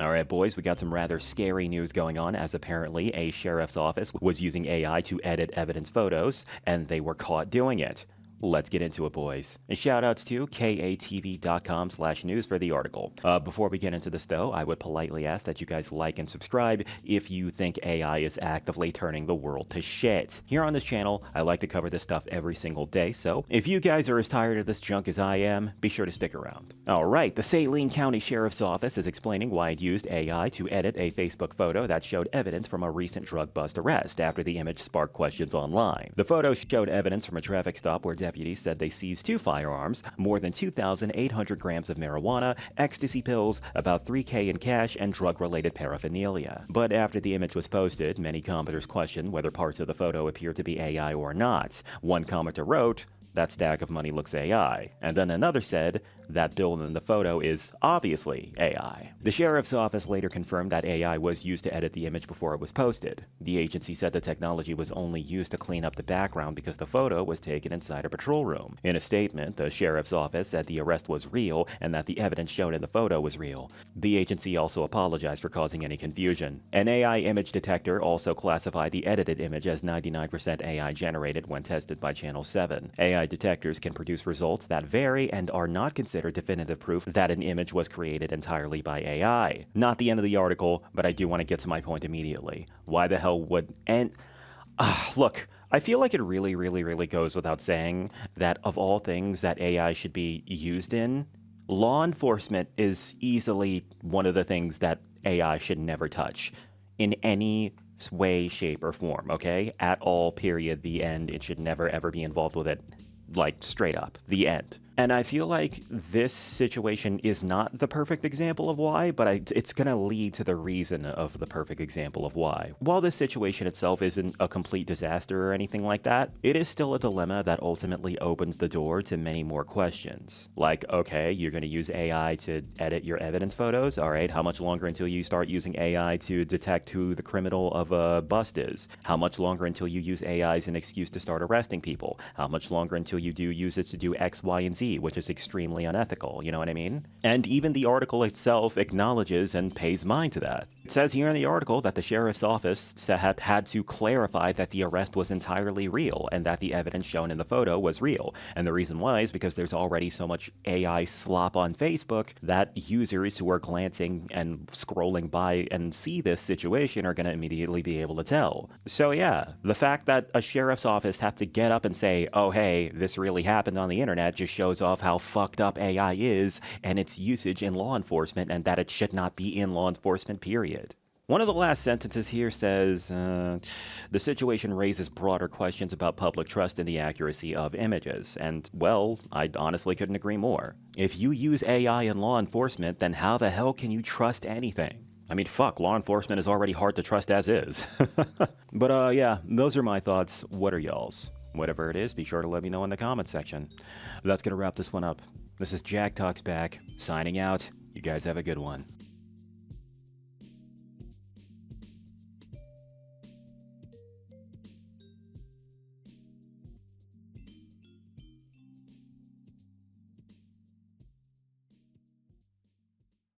Alright boys, we got some rather scary news going on, as apparently a sheriff's office was using AI to edit evidence photos, and they were caught doing it. Let's get into it, boys. And shoutouts to katv.com/news for the article. Before we get into this, though, I would politely ask that you guys like and subscribe if you think AI is actively turning the world to shit. Here on this channel, I like to cover this stuff every single day, so if you guys are as tired of this junk as I am, be sure to stick around. Alright, the Saline County Sheriff's Office is explaining why it used AI to edit a Facebook photo that showed evidence from a recent drug bust arrest after the image sparked questions online. The photo showed evidence from a traffic stop where deputies said they seized 2 firearms, more than 2,800 grams of marijuana, ecstasy pills, about $3K in cash, and drug-related paraphernalia. But after the image was posted, many commenters questioned whether parts of the photo appeared to be AI or not. One commenter wrote, "That stack of money looks AI." And then another said, "That bill in the photo is obviously AI." The sheriff's office later confirmed that AI was used to edit the image before it was posted. The agency said the technology was only used to clean up the background because the photo was taken inside a patrol room. In a statement, the sheriff's office said the arrest was real and that the evidence shown in the photo was real. The agency also apologized for causing any confusion. An AI image detector also classified the edited image as 99% AI generated when tested by Channel 7. AI detectors can produce results that vary and are not considered definitive proof that an image was created entirely by AI. Not the end of the article, but I do want to get to my point immediately. Why the hell would... Look, I feel like it really goes without saying that of all things that AI should be used in, law enforcement is easily one of the things that AI should never touch in any way, shape, or form, okay? At all, period, the end. It should never ever be involved with it. Like, straight up. The end. And I feel like this situation is not the perfect example of why, but it's going to lead to the reason of the perfect example of why. While this situation itself isn't a complete disaster or anything like that, it is still a dilemma that ultimately opens the door to many more questions. Like, okay, you're going to use AI to edit your evidence photos? Alright, how much longer until you start using AI to detect who the criminal of a bust is? How much longer until you use AI as an excuse to start arresting people? How much longer until you do use it to do X, Y, and Z, which is extremely unethical, you know what I mean? And even the article itself acknowledges and pays mind to that. It says here in the article that the sheriff's office had to clarify that the arrest was entirely real and that the evidence shown in the photo was real. And the reason why is because there's already so much AI slop on Facebook that users who are glancing and scrolling by and see this situation are going to immediately be able to tell. So yeah, the fact that a sheriff's office have to get up and say, oh hey, this really happened on the internet just shows off how fucked up AI is and its usage in law enforcement and that it should not be in law enforcement, period. One of the last sentences here says, the situation raises broader questions about public trust in the accuracy of images. And, well, I honestly couldn't agree more. If you use AI in law enforcement, then how the hell can you trust anything? I mean, fuck, law enforcement is already hard to trust as is. But, yeah, those are my thoughts. What are y'all's? Whatever it is, be sure to let me know in the comments section. That's gonna wrap this one up. This is Jack Talks Back, signing out. You guys have a good one.